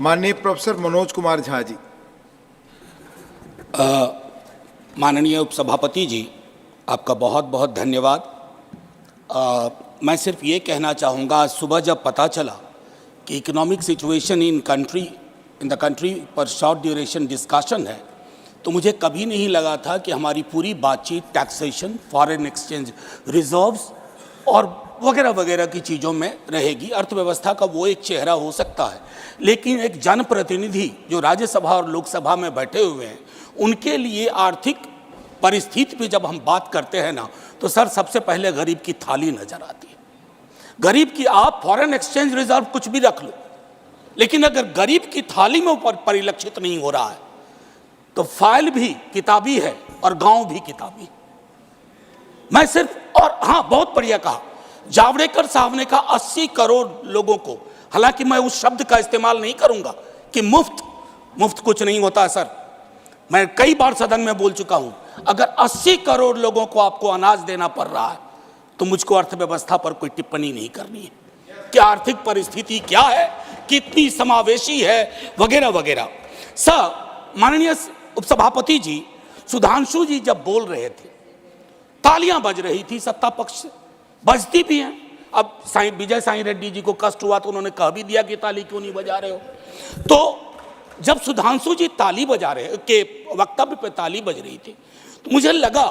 माननीय प्रोफेसर मनोज कुमार झा जी। माननीय उपसभापति जी, आपका बहुत बहुत धन्यवाद। मैं सिर्फ ये कहना चाहूँगा, आज सुबह जब पता चला कि economic situation in the country पर शॉर्ट ड्यूरेशन डिस्कशन है, तो मुझे कभी नहीं लगा था कि हमारी पूरी बातचीत टैक्सेशन, फॉरेन एक्सचेंज रिजर्व्स और वगैरह वगैरह की चीज़ों में रहेगी। अर्थव्यवस्था का वो एक चेहरा हो सकता है, लेकिन एक जनप्रतिनिधि जो राज्यसभा और लोकसभा में बैठे हुए हैं, उनके लिए आर्थिक परिस्थिति पे जब हम बात करते हैं ना, तो सर सबसे पहले गरीब की थाली नजर आती है। गरीब की, आप फॉरेन एक्सचेंज रिजर्व कुछ भी रख लो, लेकिन अगर गरीब की थाली में ऊपर परिलक्षित नहीं हो रहा है, तो फाइल भी किताबी है और गांव भी किताबी। मैं सिर्फ, और हाँ, बहुत बढ़िया कहा जावड़ेकर साहब ने कहा 80 करोड़ लोगों को, हालांकि मैं उस शब्द का इस्तेमाल नहीं करूंगा कि मुफ्त कुछ नहीं होता है सर। मैं कई बार सदन में बोल चुका हूं, अगर 80 करोड़ लोगों को आपको अनाज देना पड़ रहा है, तो मुझको अर्थव्यवस्था पर कोई टिप्पणी नहीं करनी है कि आर्थिक परिस्थिति क्या है, कितनी समावेशी है, वगैरह वगैरह। सर, माननीय उपसभापति जी, सुधांशु जी जब बोल रहे थे, तालियां बज रही थी सत्ता पक्ष से, बजती भी हैं। अब विजय साई रेड्डी जी को कष्ट हुआ तो उन्होंने कह भी दिया कि ताली क्यों नहीं बजा रहे हो। तो जब सुधांशु जी ताली बजा रहे के वक्तव्य पे ताली बज रही थी, तो मुझे लगा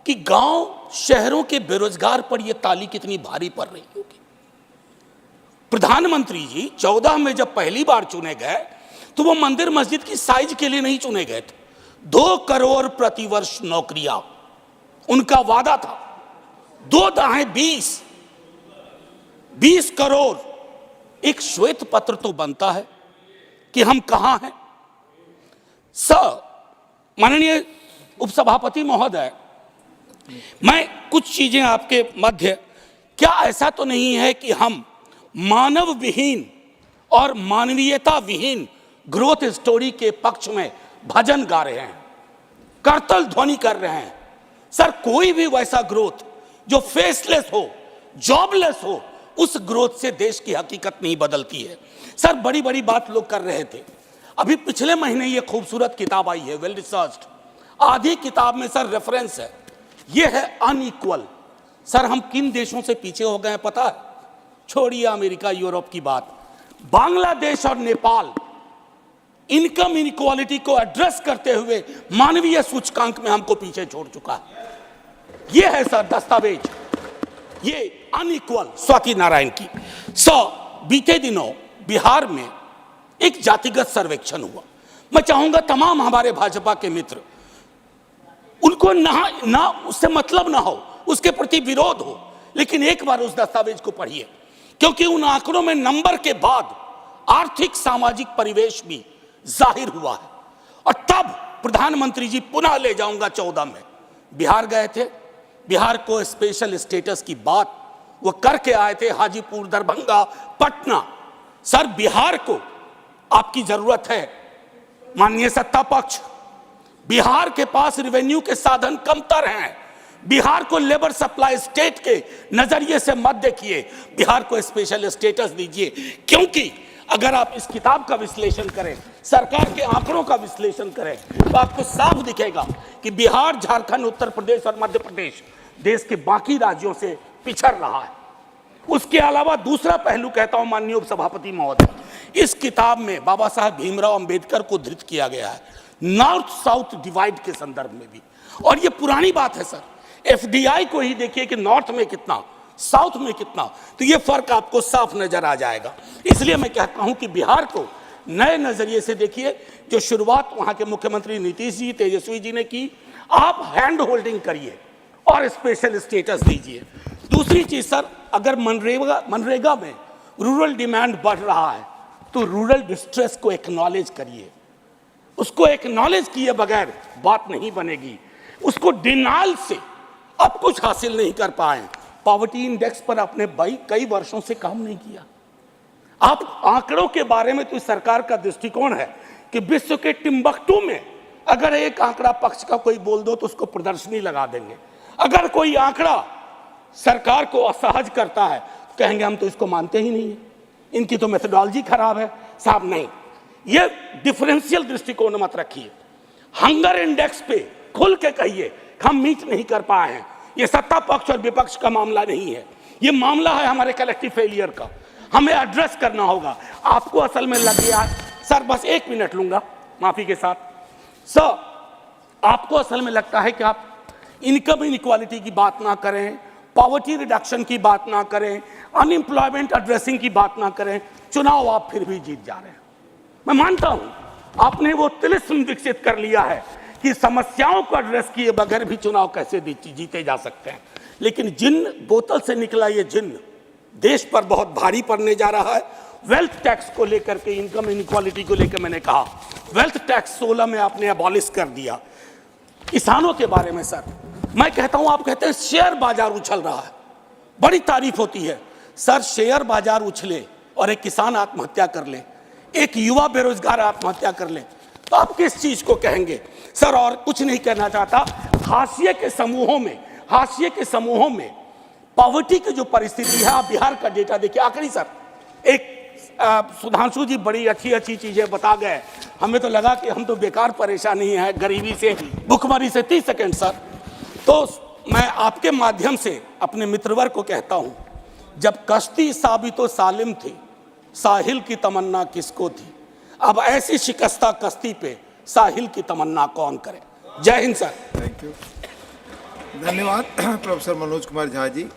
कि गांव शहरों के बेरोजगार पर यह ताली कितनी भारी पड़ रही होगी। प्रधानमंत्री जी 14 में जब पहली बार चुने गए, तो वो मंदिर मस्जिद की साइज के लिए नहीं चुने गए थे। 2 करोड़ प्रतिवर्ष नौकरियां उनका वादा था। 2 दाएं 20 करोड़। एक श्वेत पत्र तो बनता है कि हम कहां हैं। सर, माननीय उपसभापति महोदय, मैं कुछ चीजें आपके मध्य, क्या ऐसा तो नहीं है कि हम मानव विहीन और मानवीयता विहीन ग्रोथ स्टोरी के पक्ष में भजन गा रहे हैं, करतल ध्वनि कर रहे हैं? सर, कोई भी वैसा ग्रोथ जो फेसलेस हो, जॉबलेस हो, उस ग्रोथ से देश की हकीकत नहीं बदलती है। सर, बड़ी बड़ी बात लोग कर रहे थे। अभी पिछले महीने ये खूबसूरत किताब आई है, वेल रिसर्च्ड। आधी किताब में सर रेफरेंस है, ये है अनइक्वल। सर, हम किन देशों से पीछे हो गए हैं पता है? छोड़िए अमेरिका यूरोप की बात, बांग्लादेश और नेपाल इनकम इनइक्वालिटी को एड्रेस करते हुए मानवीय सूचकांक में हमको पीछे छोड़ चुका है। ये है सर दस्तावेज, ये अनइक्वल स्वाति नारायण की। बीते दिनों बिहार में एक जातिगत सर्वेक्षण हुआ। मैं चाहूंगा तमाम हमारे भाजपा के मित्र, उनको ना उससे मतलब ना हो, उसके प्रति विरोध हो, लेकिन एक बार उस दस्तावेज को पढ़िए, क्योंकि उन आंकड़ों में नंबर के बाद आर्थिक सामाजिक परिवेश भी जाहिर हुआ है। और तब प्रधानमंत्री जी, पुनः ले जाऊंगा 14 में बिहार गए थे, बिहार को स्पेशल स्टेटस की बात वो करके आए थे, हाजीपुर, दरभंगा, पटना। सर, बिहार को आपकी जरूरत है माननीय सत्ता पक्ष। बिहार के पास रेवेन्यू के साधन कमतर हैं। बिहार को लेबर सप्लाई स्टेट के नजरिए से मत देखिए, बिहार को स्पेशल स्टेटस दीजिए। क्योंकि अगर आप इस किताब का विश्लेषण करें, सरकार के आंकड़ों का विश्लेषण करें, तो आपको साफ दिखेगा कि बिहार, झारखंड, उत्तर प्रदेश और मध्य प्रदेश देश के बाकी राज्यों से पिछड़ रहा है। उसके अलावा दूसरा पहलू कहता हूं माननीय उपसभापति महोदय, इस किताब में बाबा साहब भीमराव अंबेडकर को धृत किया गया है, नॉर्थ साउथ डिवाइड के संदर्भ में भी। और ये पुरानी बात है सर, एफडीआई को ही देखिए कि नॉर्थ में कितना, साउथ में कितना, तो ये फर्क आपको साफ नजर आ जाएगा। इसलिए मैं कहता हूं कि बिहार को नए नजरिए से देखिए। जो शुरुआत वहां के मुख्यमंत्री नीतीश जी, तेजस्वी जी ने की, आप हैंड होल्डिंग करिए और स्पेशल स्टेटस दीजिए। दूसरी चीज सर, अगर मनरेगा में रूरल डिमांड बढ़ रहा है, तो रूरल डिस्ट्रेस को एक्नॉलेज करिए। उसको एक्नॉलेज किए बगैर बात नहीं बनेगी। उसको डिनाइल से अब कुछ हासिल नहीं कर पाए। पॉवर्टी इंडेक्स पर आपने कई वर्षों से काम नहीं किया। आप आंकड़ों के बारे में, तो सरकार का दृष्टिकोण है कि विश्व के टिम्बकटू में अगर एक आंकड़ा पक्ष का कोई बोल दो तो उसको प्रदर्शनी लगा देंगे। अगर कोई आंकड़ा सरकार को असहज करता है, कहेंगे हम तो इसको मानते ही नहीं है, इनकी तो मेथोडोलॉजी खराब है। साहब नहीं, ये डिफरेंशियल दृष्टिकोण मत रखिए। हंगर इंडेक्स पे खुल के कहिए हम मीट नहीं कर पाए हैं। ये सत्ता पक्ष और विपक्ष का मामला नहीं है, ये मामला है हमारे कलेक्टिव फेलियर का। हमें एड्रेस करना होगा। आपको असल में लग गया सर, बस 1 मिनट लूंगा माफी के साथ। सर, आपको असल में लगता है कि आप इनकम इनइक्वालिटी की बात ना करें, पॉवर्टी रिडक्शन की बात ना करें, अनएम्प्लॉयमेंट एड्रेसिंग की बात ना करें, चुनाव आप फिर भी जीत जा रहे हैं। मैं मानता हूं आपने वो तिलिस्म विकसित कर लिया है कि समस्याओं को एड्रेस किए बगैर भी चुनाव कैसे जीते जा सकते हैं। लेकिन जिन बोतल से निकला ये जिन देश पर बहुत भारी पड़ने जा रहा है। वेल्थ टैक्स को लेकर के, इनकम इनइक्वालिटी को लेकर मैंने कहा वेल्थ टैक्स 16 में आपने अबॉलिश कर दिया। किसानों के बारे में सर मैं कहता हूं, आप कहते हैं शेयर बाजार उछल रहा है, बड़ी तारीफ होती है सर। शेयर बाजार उछले और एक किसान आत्महत्या कर ले, एक युवा बेरोजगार आत्महत्या कर ले, तो आप किस चीज को कहेंगे सर? और कुछ नहीं कहना चाहता। हाशिए के समूहों में पॉवर्टी की जो परिस्थिति है, आप बिहार का डेटा देखिए। आखिरी सर, एक सुधांशु जी बड़ी अच्छी चीजें बता गए, हमें तो लगा कि हम तो बेकार परेशानी है गरीबी से, भुखमरी से। 30 सेकेंड सर। तो मैं आपके माध्यम से अपने मित्रवर को कहता हूं, जब कश्ती साबितो सालिम थी, साहिल की तमन्ना किसको थी? अब ऐसी शिकस्ता कश्ती पे साहिल की तमन्ना कौन करे? जय हिंद सर। थैंक यू, धन्यवाद प्रोफेसर मनोज कुमार झा जी।